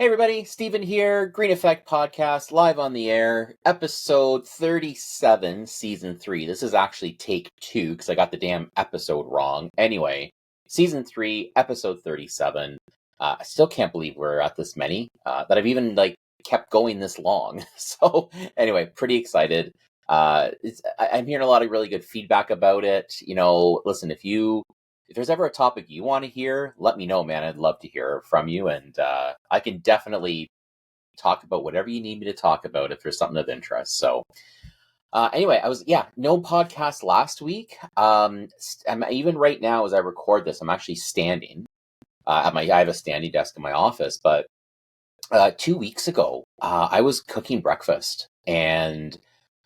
Hey everybody, Steven here, Green Effect Podcast, live on the air, episode 37, season 3. This is actually take 2, because I got the damn episode wrong. Anyway, season 3, episode 37. I still can't believe we're at this many, that I've even, kept going this long. So, anyway, pretty excited. I'm hearing a lot of really good feedback about it. Listen, if there's ever a topic you want to hear, let me know, man. I'd love to hear from you. And I can definitely talk about whatever you need me to talk about if there's something of interest. So anyway, no podcast last week. Even right now, as I record this, I'm actually standing I have a standing desk in my office. But 2 weeks ago, I was cooking breakfast and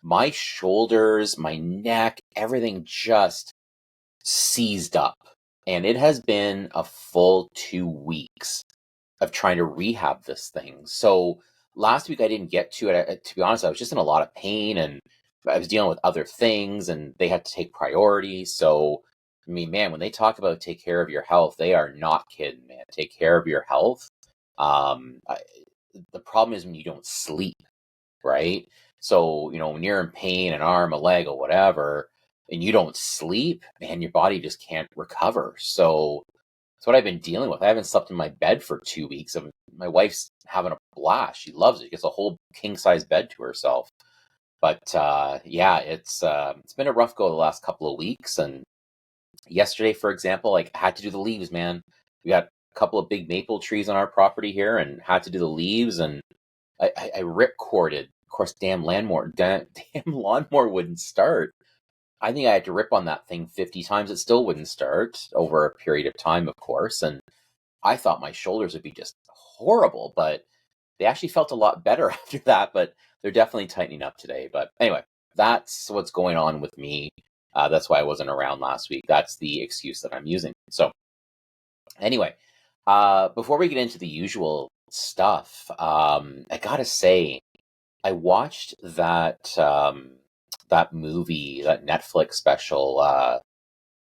my shoulders, my neck, everything just seized up. And it has been a full 2 weeks of trying to rehab this thing. So last week I didn't get to it. To be honest, I was just in a lot of pain and I was dealing with other things and they had to take priority. So, I mean, man, when they talk about take care of your health, they are not kidding, man. Take care of your health. Um, I, the problem is when you don't sleep, right? So, when you're in pain, an arm, a leg, or whatever, and you don't sleep, man, your body just can't recover. So that's what I've been dealing with. I haven't slept in my bed for 2 weeks. My wife's having a blast. She loves it. She gets a whole king size bed to herself. But yeah, it's been a rough go the last couple of weeks. And yesterday, for example, I had to do the leaves, man. We got a couple of big maple trees on our property here, and had to do the leaves. And I rip corded. Of course, damn lawnmower wouldn't start. I think I had to rip on that thing 50 times. It still wouldn't start over a period of time, of course. And I thought my shoulders would be just horrible, but they actually felt a lot better after that. But they're definitely tightening up today. But anyway, that's what's going on with me. That's why I wasn't around last week. That's the excuse that I'm using. So anyway, before we get into the usual stuff, I gotta say, I watched that movie, that Netflix special.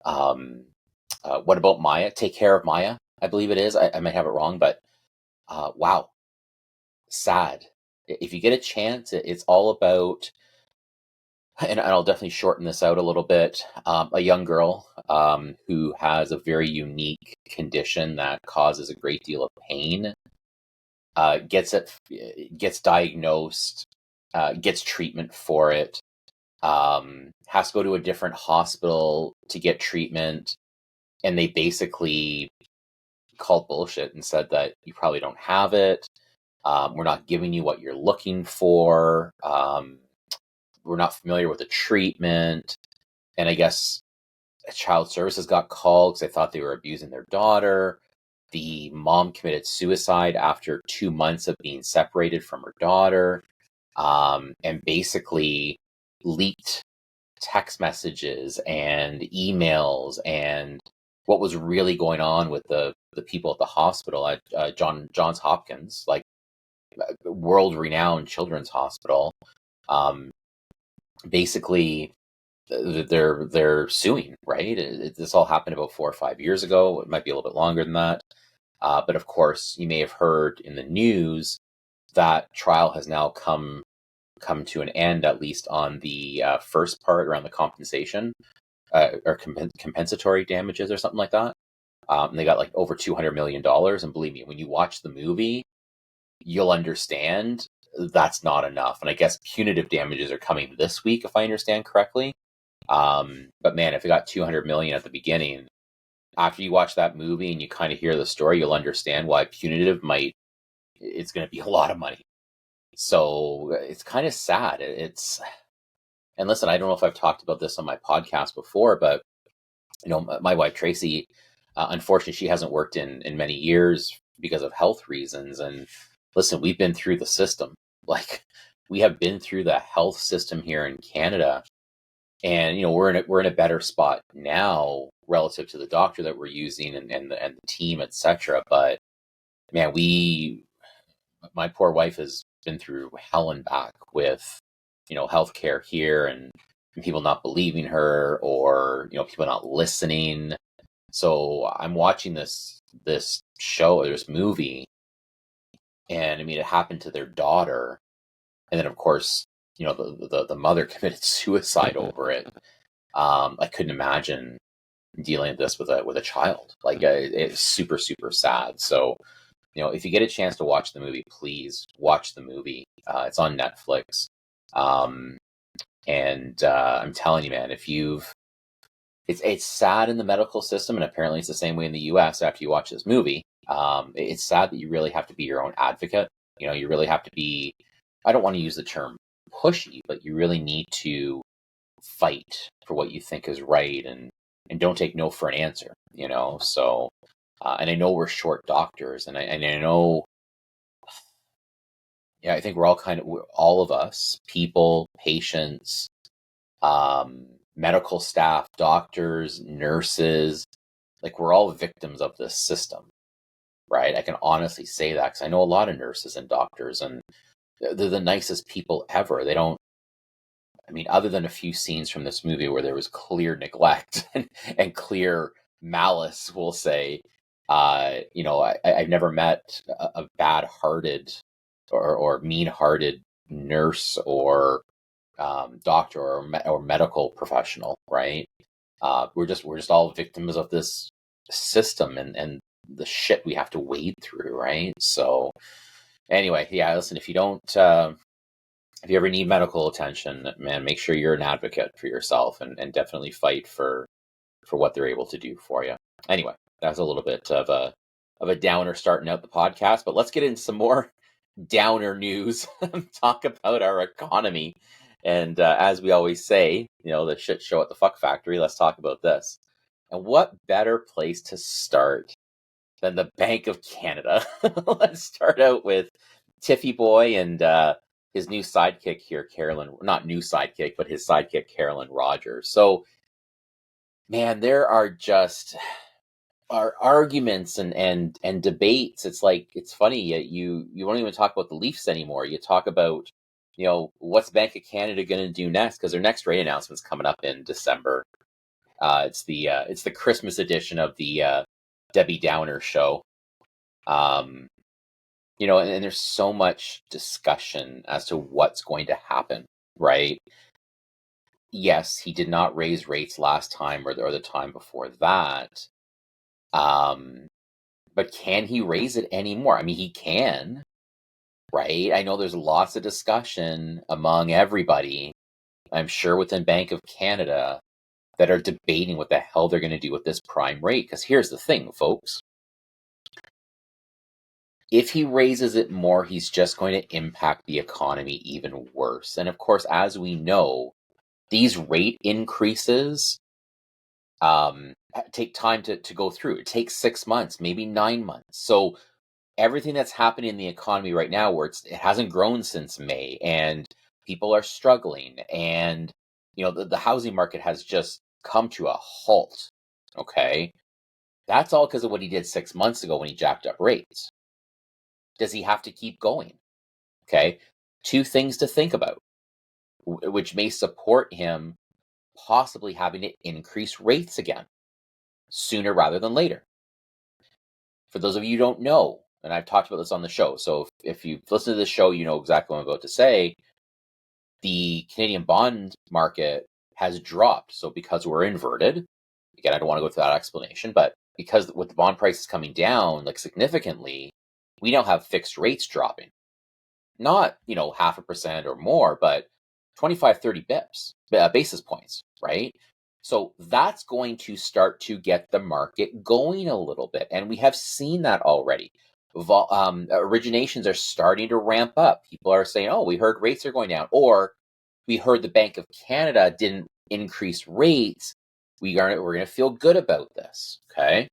What about Maya? Take Care of Maya, I believe it is. I might have it wrong, but wow, sad. If you get a chance, it's all about, and I'll definitely shorten this out a little bit. A young girl who has a very unique condition that causes a great deal of pain. Gets diagnosed, gets treatment for it, has to go to a different hospital to get treatment, and they basically called bullshit and said that you probably don't have it. We're not giving you what you're looking for. We're not familiar with the treatment. And I guess child services got called because they thought they were abusing their daughter. The mom committed suicide after 2 months of being separated from her daughter, and basically leaked text messages and emails and what was really going on with the people at the hospital at Johns Hopkins, like world renowned children's hospital. Basically, they're suing, right? This all happened about 4 or 5 years ago. It might be a little bit longer than that. But of course, you may have heard in the news that trial has now come to an end, at least on the first part around the compensation or compensatory damages or something like that. And they got like over $200 million. And believe me, when you watch the movie, you'll understand that's not enough. And I guess punitive damages are coming this week, if I understand correctly. But man, if it got 200 million at the beginning, after you watch that movie and you kind of hear the story, you'll understand why punitive it's going to be a lot of money. So it's kind of sad. And listen, I don't know if I've talked about this on my podcast before, but my wife Tracy, unfortunately, she hasn't worked in many years because of health reasons. And listen, we've been through the system. Like, we have been through the health system here in Canada, and we're in a better spot now relative to the doctor that we're using and the team, etc. But man, my poor wife has been through hell and back with healthcare here, and people not believing her, or people not listening. So I'm watching this show or this movie, And I mean, it happened to their daughter. And then, of course, the mother committed suicide over it. I couldn't imagine dealing with this with a child. Like, it's super, super sad. So, if you get a chance to watch the movie, please watch the movie. It's on Netflix. And I'm telling you, man, it's sad in the medical system, and apparently it's the same way in the U.S. After you watch this movie, it's sad that you really have to be your own advocate. You really have to be. I don't want to use the term pushy, but you really need to fight for what you think is right, and don't take no for an answer. So, and I know we're short doctors, and I know. Yeah, I think all of us, people, patients, medical staff, doctors, nurses, like we're all victims of this system, right? I can honestly say that because I know a lot of nurses and doctors, and they're the nicest people ever. They don't, I mean, other than a few scenes from this movie where there was clear neglect and clear malice, we'll say, I've never met a bad-hearted or mean-hearted nurse or doctor or medical professional, right? We're just all victims of this system and the shit we have to wade through, right? So anyway, yeah, listen, if you ever need medical attention, man, make sure you're an advocate for yourself and definitely fight for what they're able to do for you. Anyway, that's a little bit of a downer starting out the podcast, but let's get into some more downer news. Talk about our economy. And as we always say, the shit show at the fuck factory. Let's talk about this. And what better place to start than the Bank of Canada? Let's start out with Tiffy Boy and his new sidekick here, Carolyn. Not new sidekick, but his sidekick, Carolyn Rogers. So, man, there are just our arguments and debates. It's like, it's funny, you won't even talk about the Leafs anymore. You talk about what's Bank of Canada going to do next, because their next rate announcement's coming up in December. It's the Christmas edition of the Debbie Downer show. And there's so much discussion as to what's going to happen, right? Yes, he did not raise rates last time or the time before that. But can he raise it anymore? I mean, he can, right? I know there's lots of discussion among everybody, I'm sure within Bank of Canada, that are debating what the hell they're going to do with this prime rate. Because here's the thing, folks. If he raises it more, he's just going to impact the economy even worse. And of course, as we know, these rate increases take time to go through. It takes 6 months, maybe 9 months. So everything that's happening in the economy right now, where it hasn't grown since May, and people are struggling, and the housing market has just come to a halt. Okay, that's all because of what he did 6 months ago when he jacked up rates. Does he have to keep going? Okay, two things to think about, which may support him possibly having to increase rates again sooner rather than later. For those of you who don't know, and I've talked about this on the show, so if you've listened to this show, you know exactly what I'm about to say. The Canadian bond market has dropped. So because we're inverted, again, I don't want to go through that explanation, but because with the bond prices coming down like significantly, we now have fixed rates dropping. Not, 0.5% or more, but 25, 30 basis points, right? So that's going to start to get the market going a little bit. And we have seen that already. Originations are starting to ramp up. People are saying, oh, we heard rates are going down. Or we heard the Bank of Canada didn't increase rates. We're going to feel good about this. Okay.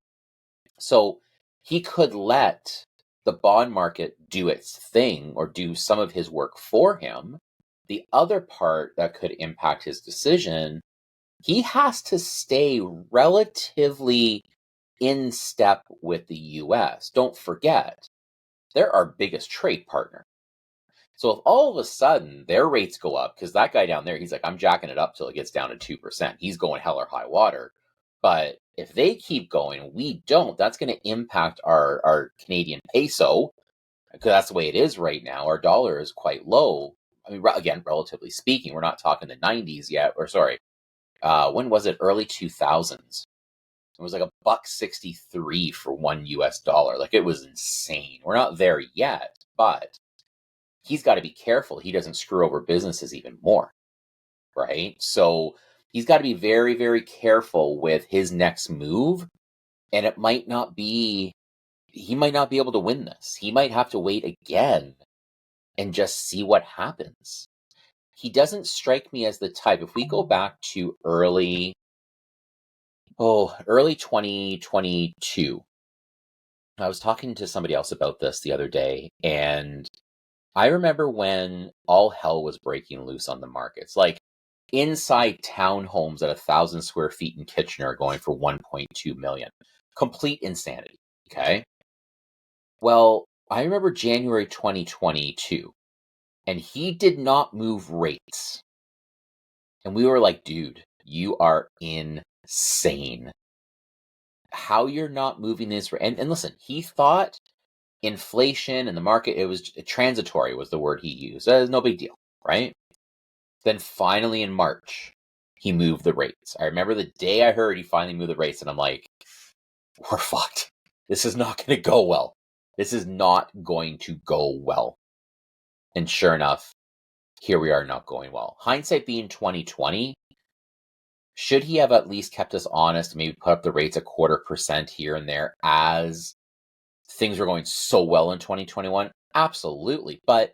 So he could let the bond market do its thing or do some of his work for him. The other part that could impact his decision, he has to stay relatively in step with the US. Don't forget, they're our biggest trade partner. So if all of a sudden their rates go up, because that guy down there, he's like, I'm jacking it up till it gets down to 2%. He's going hell or high water. But if they keep going, we don't, that's going to impact our Canadian peso. because that's the way it is right now. Our dollar is quite low. I mean, again, relatively speaking, we're not talking the 90s yet, or sorry, when was it? Early 2000s. It was like a $1.63 for $1. Like, it was insane. We're not there yet, but he's got to be careful he doesn't screw over businesses even more, right? So he's got to be very, very careful with his next move. And it might not be, he might not be able to win this. He might have to wait again and just see what happens. He doesn't strike me as the type. If we go back to early 2022, I was talking to somebody else about this the other day, and I remember when all hell was breaking loose on the markets, like inside townhomes at 1,000 square feet in Kitchener going for 1.2 million. Complete insanity. Okay. Well, I remember January 2022, and he did not move rates. And we were like, dude, you are insane. How you're not moving this. And listen, he thought inflation in the market, it was transitory, was the word he used. That is no big deal, right? Then finally in March, he moved the rates. I remember the day I heard he finally moved the rates, and I'm like, we're fucked. This is not going to go well. This is not going to go well. And sure enough, here we are not going well. Hindsight being 2020, should he have at least kept us honest, maybe put up the rates a 0.25% here and there as things were going so well in 2021? Absolutely. But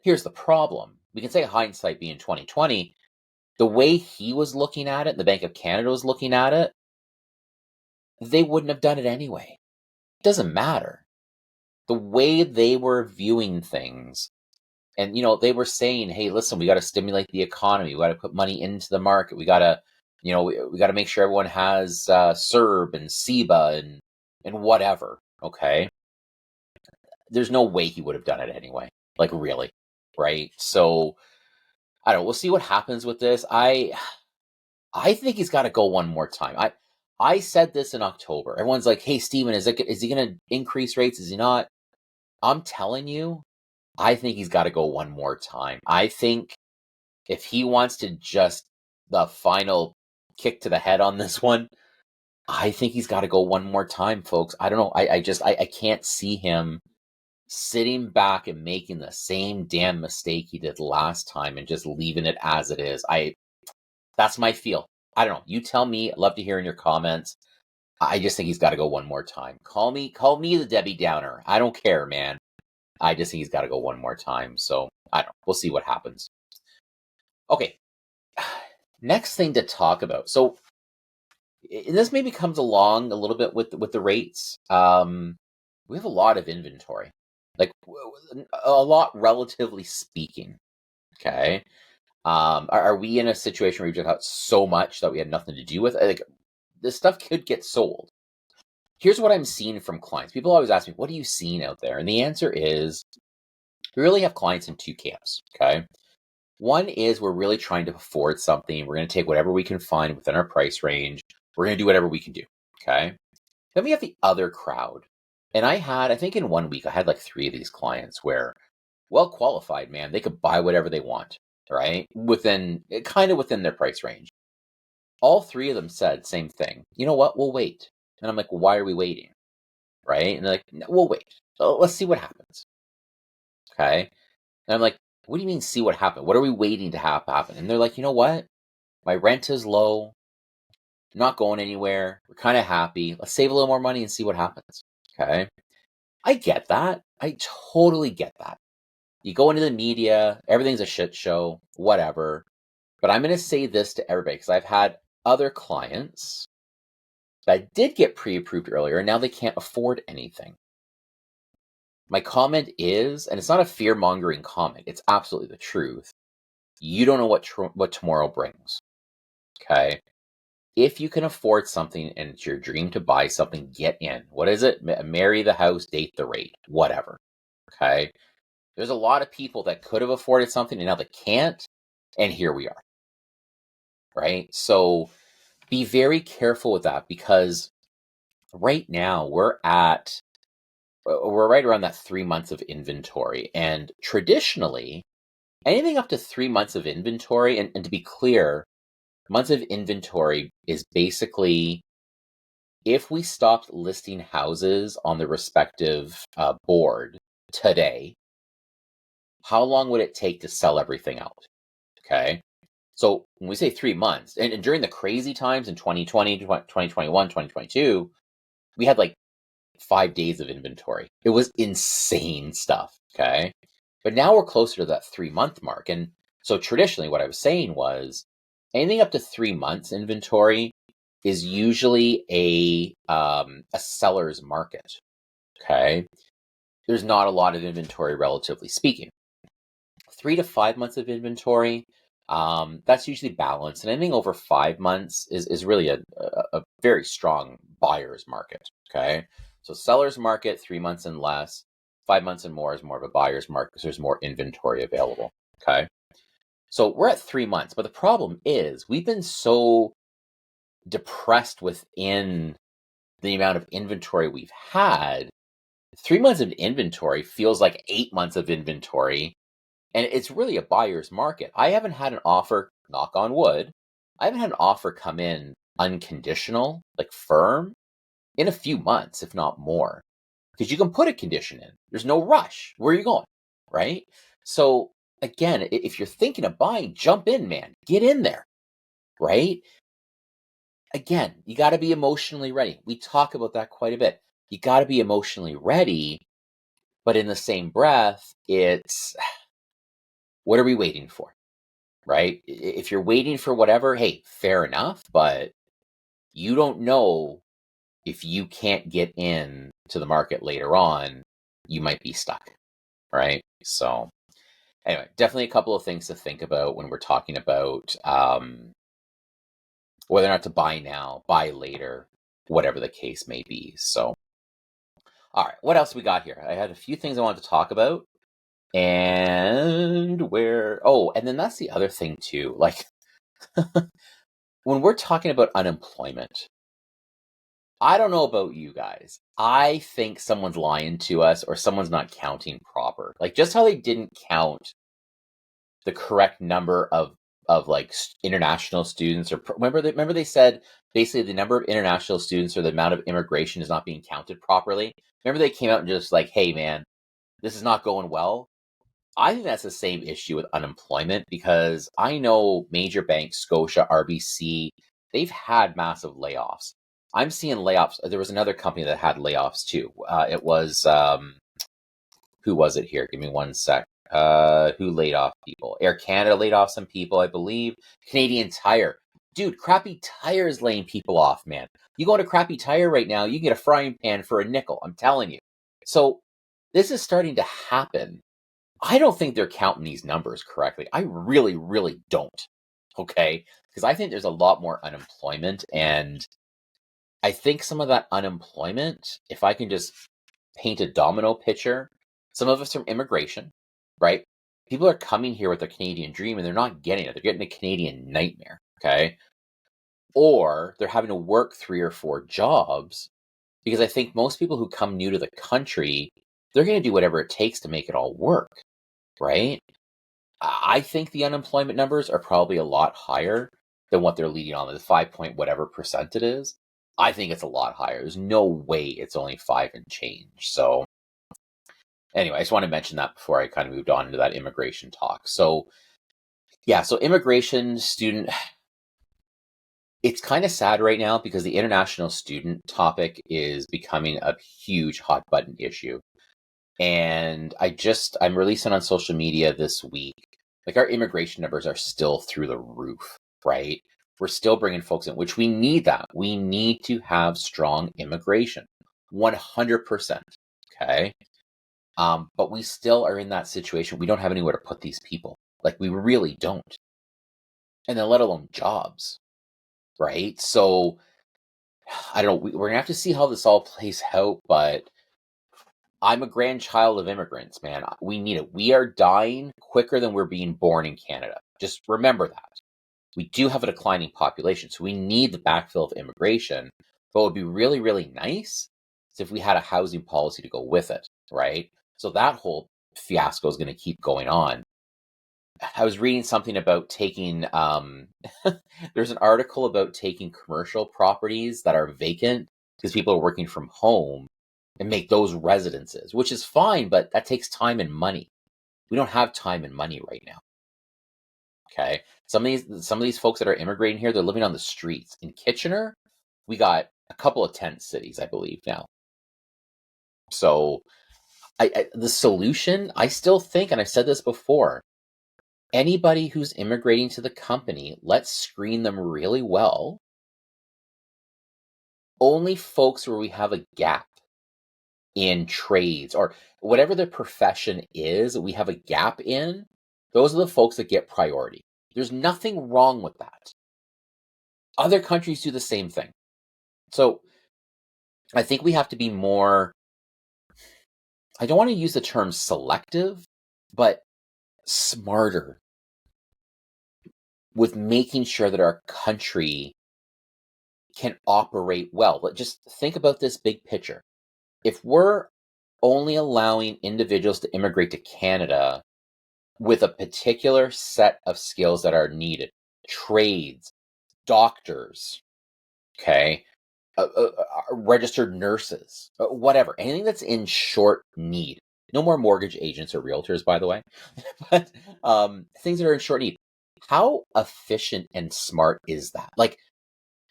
here's the problem. We can say hindsight being 2020. The way he was looking at it, the Bank of Canada was looking at it, they wouldn't have done it anyway. It doesn't matter. The way they were viewing things, and they were saying, hey, listen, we got to stimulate the economy. We got to put money into the market. We got to, we got to make sure everyone has CERB and CEBA and whatever. Okay. There's no way he would have done it anyway. Like, really. Right. So I don't know. We'll see what happens with this. I think he's got to go one more time. I said this in October. Everyone's like, hey, Steven, is he going to increase rates? Is he not? I'm telling you, I think he's got to go one more time. I think if he wants to just the final kick to the head on this one, I think he's got to go one more time, folks. I don't know. I can't see him sitting back and making the same damn mistake he did last time and just leaving it as it is. That's my feel. I don't know. You tell me. I'd love to hear in your comments. I just think he's got to go one more time. Call me the Debbie Downer. I don't care, man. I just think he's got to go one more time. So I don't know. We'll see what happens. Okay. Next thing to talk about. So this maybe comes along a little bit with the rates. We have a lot of inventory, like a lot, relatively speaking. Okay. Are we in a situation where we just got so much that we had nothing to do with it? Like, this stuff could get sold. Here's what I'm seeing from clients. People always ask me, what are you seeing out there? And the answer is, we really have clients in two camps. Okay. One is we're really trying to afford something. We're going to take whatever we can find within our price range. We're going to do whatever we can do. Okay. Then we have the other crowd. And I think in 1 week, I had like 3 of these clients where, well qualified, man, they could buy whatever they want, right? Within their price range. All 3 of them said same thing. You know what? We'll wait. And I'm like, well, why are we waiting? Right? And they're like, no, we'll wait. So let's see what happens. Okay. And I'm like, what do you mean see what happens? What are we waiting to have happen? And they're like, you know what? My rent is low. I'm not going anywhere. We're kind of happy. Let's save a little more money and see what happens. Okay. I get that. I totally get that. You go into the media, everything's a shit show, whatever. But I'm going to say this to everybody because I've had other clients that did get pre-approved earlier and now they can't afford anything. My comment is, and it's not a fear-mongering comment, it's absolutely the truth. You don't know what tomorrow brings. Okay? If you can afford something and it's your dream to buy something, get in. What is it? Marry the house, date the rate, whatever. Okay? There's a lot of people that could have afforded something and now they can't, and here we are. Right? So be very careful with that because right now we're at we're right around that 3 months of inventory. And traditionally, anything up to 3 months of inventory, and to be clear, months of inventory is basically if we stopped listing houses on the respective board today, how long would it take to sell everything out? Okay. So when we say 3 months, and during the crazy times in 2020, 2021, 2022, we had like 5 days of inventory. It was insane stuff. Okay. But now we're closer to that 3 month mark. And so traditionally, what I was saying was anything up to 3 months inventory is usually a seller's market. Okay. There's not a lot of inventory, relatively speaking. 3 to 5 months of inventory, that's usually balanced. And anything over 5 months is really a very strong buyer's market. Okay. So seller's market, 3 months and less. 5 months and more is more of a buyer's market because there's more inventory available. Okay. So we're at 3 months, but the problem is we've been so depressed within the amount of inventory we've had. 3 months of inventory feels like 8 months of inventory. And it's really a buyer's market. I haven't had an offer, knock on wood, I haven't had an offer come in unconditional, like firm, in a few months, if not more. Because you can put a condition in. There's no rush. Where are you going? Right? So again, if you're thinking of buying, jump in, man. Get in there. Right? Again, you got to be emotionally ready. We talk about that quite a bit. You got to be emotionally ready, but in the same breath, it's what are we waiting for? Right? If you're waiting for whatever, hey, fair enough, but you don't know if you can't get in to the market later on, you might be stuck, right? So anyway, definitely a couple of things to think about when we're talking about whether or not to buy now, buy later, whatever the case may be. So, all right, what else we got here? I had a few things I wanted to talk about. And and then that's the other thing too. Like, when we're talking about unemployment, I don't know about you guys. I think someone's lying to us or someone's not counting proper. Like just how they didn't count the correct number of like international students or remember they said basically the number of international students or the amount of immigration is not being counted properly. Remember they came out and just like, "Hey man, this is not going well." I think that's the same issue with unemployment because I know major banks, Scotia, RBC, they've had massive layoffs. I'm seeing layoffs. There was another company that had layoffs too. It was, who was it here? Give me one sec. Who laid off people? Air Canada laid off some people, I believe. Canadian Tire. Dude, Crappy Tire is laying people off, man. You go to Crappy Tire right now, you can get a frying pan for a nickel. I'm telling you. So this is starting to happen. I don't think they're counting these numbers correctly. I really, really don't. Okay. Because I think there's a lot more unemployment. And I think some of that unemployment, if I can just paint a domino picture, some of it's from immigration, right? People are coming here with their Canadian dream and they're not getting it. They're getting a Canadian nightmare. Okay. Or they're having to work 3 or 4 jobs because I think most people who come new to the country, they're going to do whatever it takes to make it all work. Right. I think the unemployment numbers are probably a lot higher than what they're leading on. The 5 point whatever percent it is. I think it's a lot higher. There's no way it's only 5 and change. So anyway, I just want to mention that before I kind of moved on into that immigration talk. So yeah, so immigration student, it's kind of sad right now because the international student topic is becoming a huge hot button issue. And I'm releasing on social media this week. Like our immigration numbers are still through the roof, right? We're still bringing folks in, which we need that. We need to have strong immigration, 100%. Okay. But we still are in that situation. We don't have anywhere to put these people. Like we really don't. And then let alone jobs, right? So I don't know. We're going to have to see how this all plays out, but I'm a grandchild of immigrants, man. We need it. We are dying quicker than we're being born in Canada. Just remember that. We do have a declining population, so we need the backfill of immigration. But what would be really, really nice if we had a housing policy to go with it, right? So that whole fiasco is going to keep going on. I was reading something about taking, there's an article about taking commercial properties that are vacant because people are working from home and make those residences, which is fine, but that takes time and money. We don't have time and money right now. Okay. Some of these folks that are immigrating here, they're living on the streets. In Kitchener, we got a couple of tent cities, I believe now. So the solution, I still think, and I've said this before, anybody who's immigrating to the company, let's screen them really well. Only folks where we have a gap in trades or whatever the profession is, we have a gap in, those are the folks that get priority. There's nothing wrong with that. Other countries do the same thing. So I think we have to be more, I don't want to use the term selective, but smarter with making sure that our country can operate well. But just think about this big picture. If we're only allowing individuals to immigrate to Canada with a particular set of skills that are needed, trades, doctors, okay, registered nurses, whatever, anything that's in short need. No more mortgage agents or realtors, by the way, but things that are in short need. How efficient and smart is that? Like,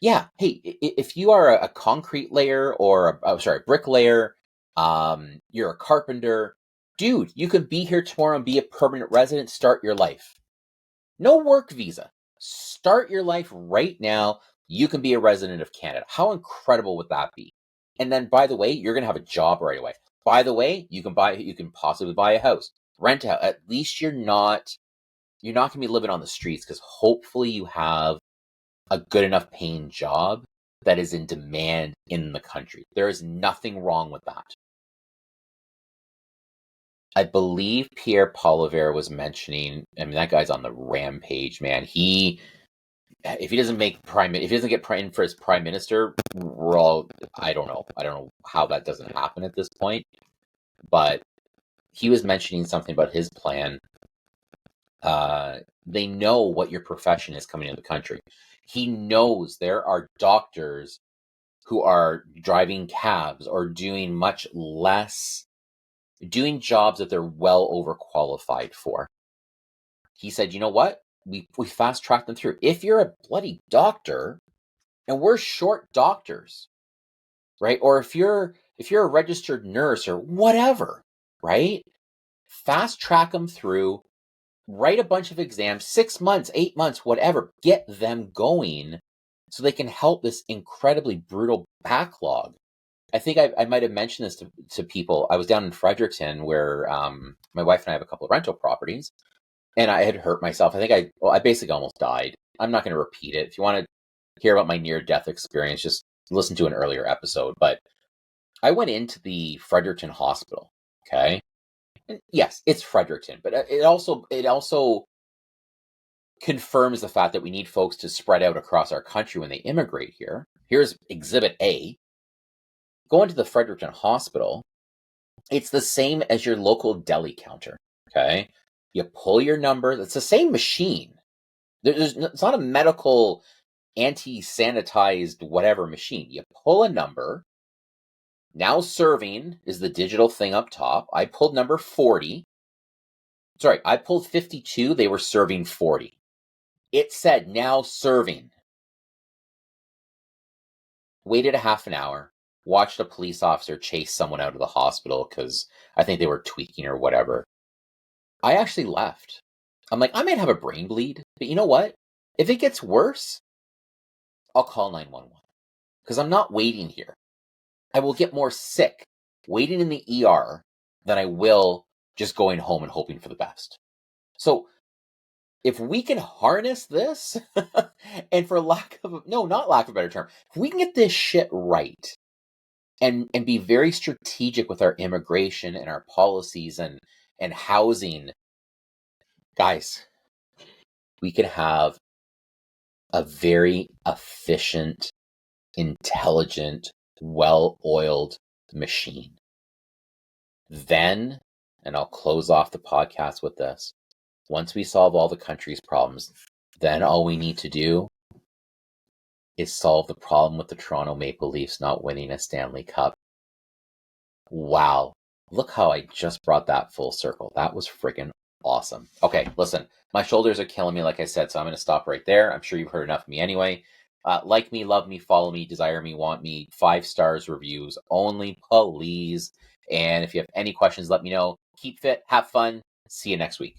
yeah, hey, if you are a concrete layer or a bricklayer, you're a carpenter, dude, you could be here tomorrow and be a permanent resident, start your life. No work visa. Start your life right now. You can be a resident of Canada. How incredible would that be? And then, by the way, you're going to have a job right away. By the way, you can possibly buy a house, rent out. At least you're not going to be living on the streets, because hopefully you have a good enough paying job that is in demand in the country. There is nothing wrong with that. I believe Pierre Poilievre was mentioning, I mean, that guy's on the rampage, man. If he doesn't get in for his prime minister, I don't know how that doesn't happen at this point, but he was mentioning something about his plan. They know what your profession is coming into the country. He knows there are doctors who are driving cabs or doing much less, doing jobs that they're well overqualified for. He said, you know what? We fast tracked them through. If you're a bloody doctor, and we're short doctors, right? Or if you're a registered nurse or whatever, right? Fast track them through, write a bunch of exams, 6 months, 8 months, whatever, get them going so they can help this incredibly brutal backlog. I think I might have mentioned this to people. I was down in Fredericton where my wife and I have a couple of rental properties, and I had hurt myself. I think I basically almost died. I'm not going to repeat it. If you want to hear about my near-death experience, just listen to an earlier episode. But I went into the Fredericton hospital, okay? And yes, it's Fredericton, but it also confirms the fact that we need folks to spread out across our country when they immigrate here. Here's Exhibit A. Go into the Fredericton hospital. It's the same as your local deli counter, okay? You pull your number. It's the same machine. It's not a medical anti-sanitized whatever machine. You pull a number. Now serving is the digital thing up top. I pulled number 40. Sorry, I pulled 52. They were serving 40. It said now serving. Waited a half an hour. Watched a police officer chase someone out of the hospital because I think they were tweaking or whatever. I actually left. I'm like, I might have a brain bleed, but you know what? If it gets worse, I'll call 911 because I'm not waiting here. I will get more sick waiting in the ER than I will just going home and hoping for the best. So if we can harness this, and for not lack of a better term, if we can get this shit right and be very strategic with our immigration and our policies and housing, guys, we can have a very efficient, intelligent, well-oiled machine. Then, and I'll close off the podcast with this, once we solve all the country's problems, then all we need to do is solve the problem with the Toronto Maple Leafs not winning a Stanley Cup. Wow. Look how I just brought that full circle. That was freaking awesome. Okay, listen, my shoulders are killing me, like I said, so I'm going to stop right there. I'm sure you've heard enough of me anyway. Like me, love me, follow me, desire me, want me, 5 stars reviews only, please. And if you have any questions, let me know. Keep fit, have fun. See you next week.